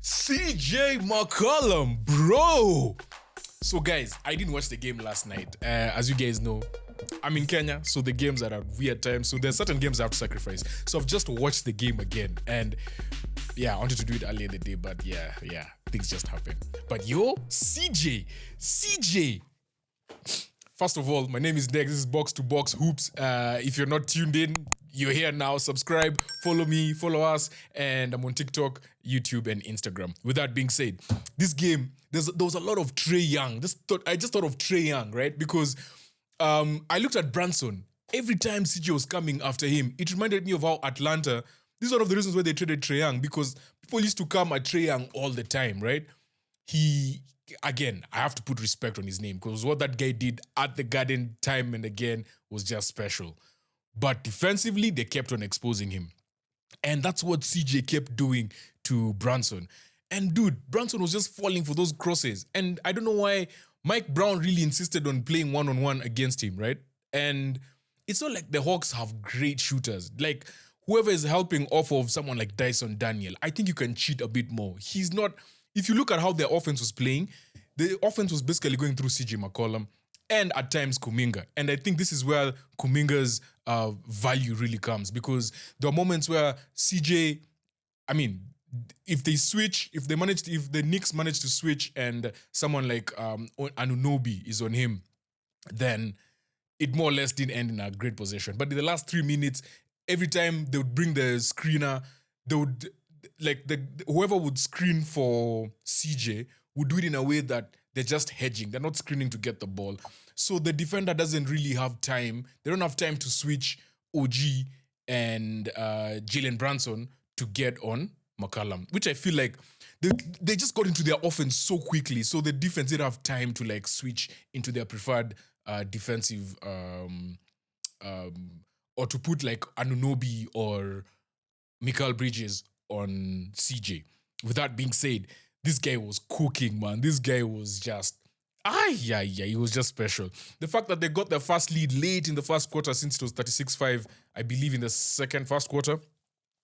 CJ McCollum, bro. So guys, I didn't watch the game last night. As you guys know, I'm in Kenya, so the games are at weird times. So there's certain games I have to sacrifice. So I've just watched the game again. And yeah, I wanted to do it earlier in the day, but yeah, things just happen. But yo, CJ. First of all, my name is Dex. This is Box to Box Hoops. If you're not tuned in, you're here now. Subscribe, follow me, follow us, and I'm on TikTok, YouTube, and Instagram. With that being said, this game, there was a lot of Trae Young. I just thought of Trae Young, right? Because I looked at Brunson. Every time CJ was coming after him, it reminded me of how Atlanta. This is one of the reasons why they traded Trae Young, because people used to come at Trae Young all the time, right? Again, I have to put respect on his name, because what that guy did at the Garden time and again was just special. But defensively, they kept on exposing him. And that's what CJ kept doing to Brunson. And dude, Brunson was just falling for those crosses. And I don't know why Mike Brown really insisted on playing one-on-one against him, right? And it's not like the Hawks have great shooters. Like, whoever is helping off of someone like Dyson Daniel, I think you can cheat a bit more. He's not... If you look at how their offense was playing, the offense was basically going through CJ McCollum and at times Kuminga. And I think this is where Kuminga's value really comes, because there are moments where CJ, if the Knicks manage to switch and someone like Anunoby is on him, then it more or less didn't end in a great position. But in the last 3 minutes, every time they would bring the screener, they would... whoever would screen for CJ would do it in a way that they're just hedging. They're not screening to get the ball. So the defender doesn't really have time. They don't have time to switch OG and Jalen Brunson to get on McCollum, which I feel like they just got into their offense so quickly. So the defense didn't have time to like switch into their preferred defensive or to put like Anunoby or Mikal Bridges on CJ. With that being said, this guy was cooking, man. This guy was just... he was just special. The fact that they got their first lead late in the first quarter, since it was 36-5, I believe in the first quarter,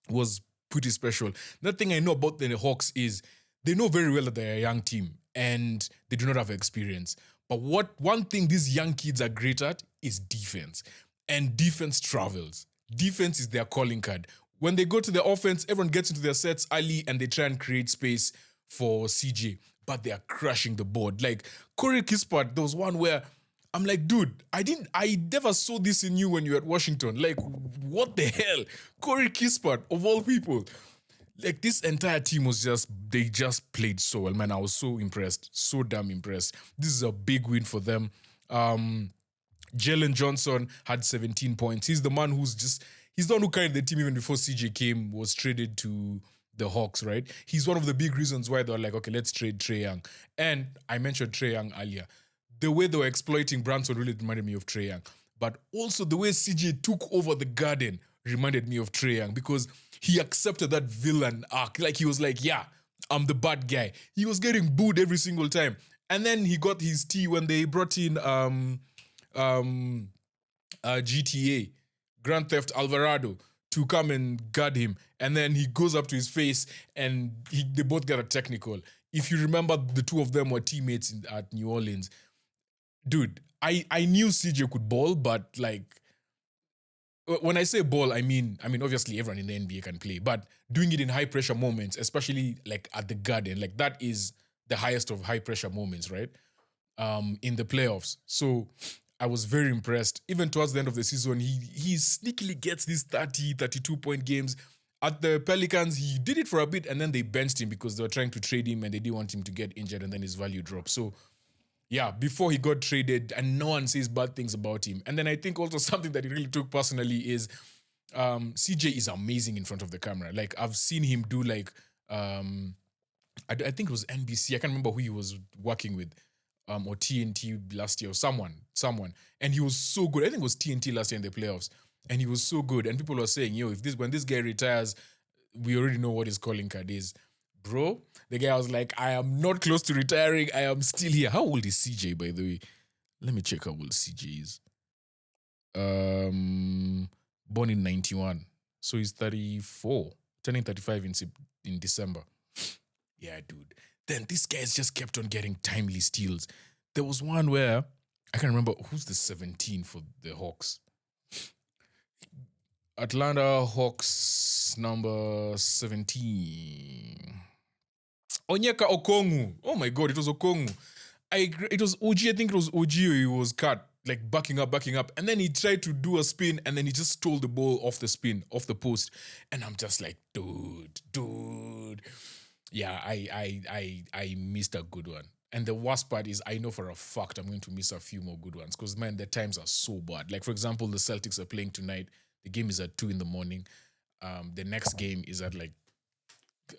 was pretty special. Another thing I know about the Hawks is they know very well that they're a young team and they do not have experience. But one thing these young kids are great at is defense. And defense travels. Defense is their calling card. When they go to the offense, everyone gets into their sets early and they try and create space for CJ. But they are crushing the board. Like, Corey Kispert, there was one where I'm like, dude, I never saw this in you when you were at Washington. Like, what the hell? Corey Kispert, of all people. Like, this entire team they just played so well, man. I was so impressed. So damn impressed. This is a big win for them. Jalen Johnson had 17 points. He's the man he's the one who carried the team even before CJ was traded to the Hawks, right? He's one of the big reasons why they were like, okay, let's trade Trae Young. And I mentioned Trae Young earlier. The way they were exploiting Brunson really reminded me of Trae Young. But also the way CJ took over the Garden reminded me of Trae Young, because he accepted that villain arc. Like, he was like, yeah, I'm the bad guy. He was getting booed every single time. And then he got his tea when they brought in GTA, Grand Theft Alvarado, to come and guard him. And then he goes up to his face and they both get a technical. If you remember, the two of them were teammates at New Orleans. Dude, I knew CJ could ball, but like, when I say ball, I mean obviously everyone in the NBA can play, but doing it in high pressure moments, especially like at the Garden, like that is the highest of high pressure moments, right? In the playoffs. So I was very impressed. Even towards the end of the season, he sneakily gets these 30, 32-point games. At the Pelicans, he did it for a bit, and then they benched him because they were trying to trade him and they didn't want him to get injured, and then his value dropped. So, yeah, before he got traded, and no one says bad things about him. And then I think also something that he really took personally is CJ is amazing in front of the camera. Like, I've seen him do like, I think it was NBC. I can't remember who he was working with. Or TNT last year, or someone, and he was so good. I think it was TNT last year in the playoffs, and he was so good. And people were saying, "Yo, when this guy retires, we already know what his calling card is, bro." The guy was like, "I am not close to retiring. I am still here." How old is CJ, by the way? Let me check how old CJ is. Born in 91, so he's 34, turning 35 in December. Yeah, dude. Then these guys just kept on getting timely steals. There was one where I can't remember who's the 17 for the Hawks. Atlanta Hawks number 17. Onyeka Okongwu. Oh my god, it was Okongwu. It was OG, I think it was OG, he was cut, like backing up. And then he tried to do a spin and then he just stole the ball off the spin, off the post. And I'm just like, dude. Yeah, I missed a good one. And the worst part is I know for a fact I'm going to miss a few more good ones because, man, the times are so bad. Like, for example, the Celtics are playing tonight. The game is at 2 in the morning. The next game is at like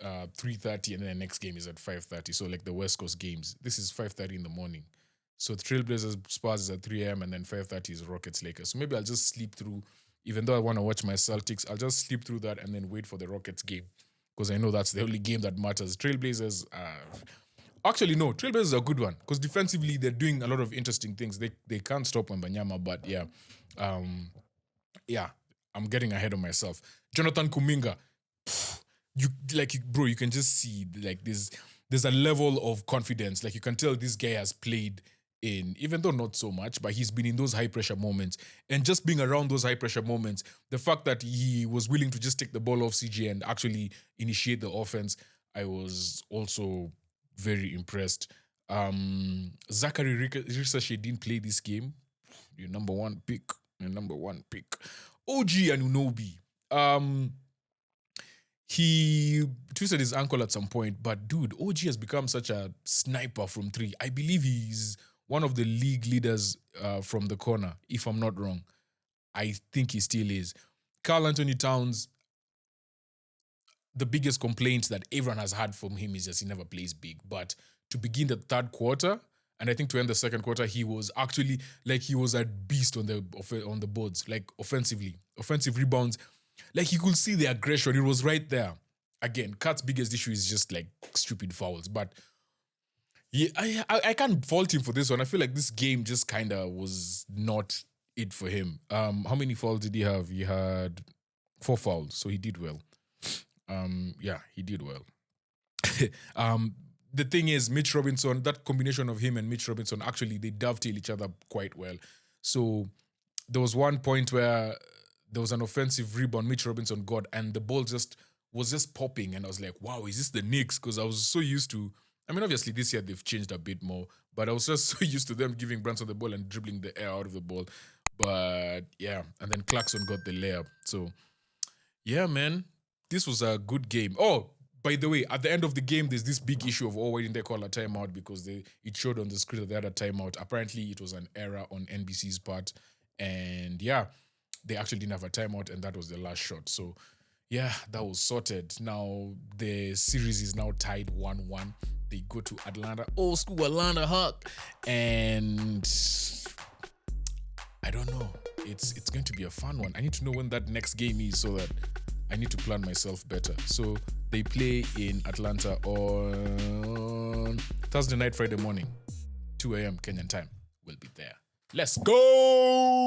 3:30 and then the next game is at 5:30. So like the West Coast games. This is 5:30 in the morning. So Trailblazers Spurs is at 3 a.m. and then 5:30 is Rockets Lakers. So maybe I'll just sleep through, even though I want to watch my Celtics, I'll just sleep through that and then wait for the Rockets game. Because I know that's the only game that matters. Trailblazers actually no, Trailblazers are a good one. Because defensively they're doing a lot of interesting things. They can't stop Wembanyama, but yeah. I'm getting ahead of myself. Jonathan Kuminga. You can just see like there's a level of confidence. Like you can tell this guy has played in, even though not so much, but he's been in those high pressure moments. And just being around those high pressure moments, the fact that he was willing to just take the ball off CJ and actually initiate the offense, I was also very impressed. Zachary Risashe didn't play this game. Your number one pick. OG Anunoby. He twisted his ankle at some point, but dude, OG has become such a sniper from 3. I believe he's one of the league leaders from the corner, if I'm not wrong. I think he still is. Karl Anthony Towns, the biggest complaint that everyone has had from him is just he never plays big. But to begin the third quarter, and I think to end the second quarter, he was actually like he was a beast on the boards, like offensive rebounds. Like he could see the aggression. It was right there. Again, Kat's biggest issue is just like stupid fouls. But yeah, I can't fault him for this one. I feel like this game just kind of was not it for him. How many fouls did he have? He had 4 fouls, so he did well. He did well. The thing is, Mitch Robinson, that combination of him and Mitch Robinson, actually, they dovetail each other quite well. So there was one point where there was an offensive rebound Mitch Robinson got, and the ball was just popping. And I was like, wow, is this the Knicks? Because I was so used to, I mean, obviously this year they've changed a bit more, but I was just so used to them giving Brunson the ball and dribbling the air out of the ball. But yeah, and then Clarkson got the layup. So yeah, man, this was a good game. Oh, by the way, at the end of the game, there's this big issue of, why didn't they call a timeout? Because it showed on the screen that they had a timeout. Apparently, it was an error on NBC's part. And yeah, they actually didn't have a timeout, and that was the last shot. So yeah, that was sorted. Now, the series is now tied 1-1. They go to Atlanta. Old school Atlanta Hawk. And I don't know. It's going to be a fun one. I need to know when that next game is so that I need to plan myself better. So they play in Atlanta on Thursday night, Friday morning, 2 a.m. Kenyan time. We'll be there. Let's go!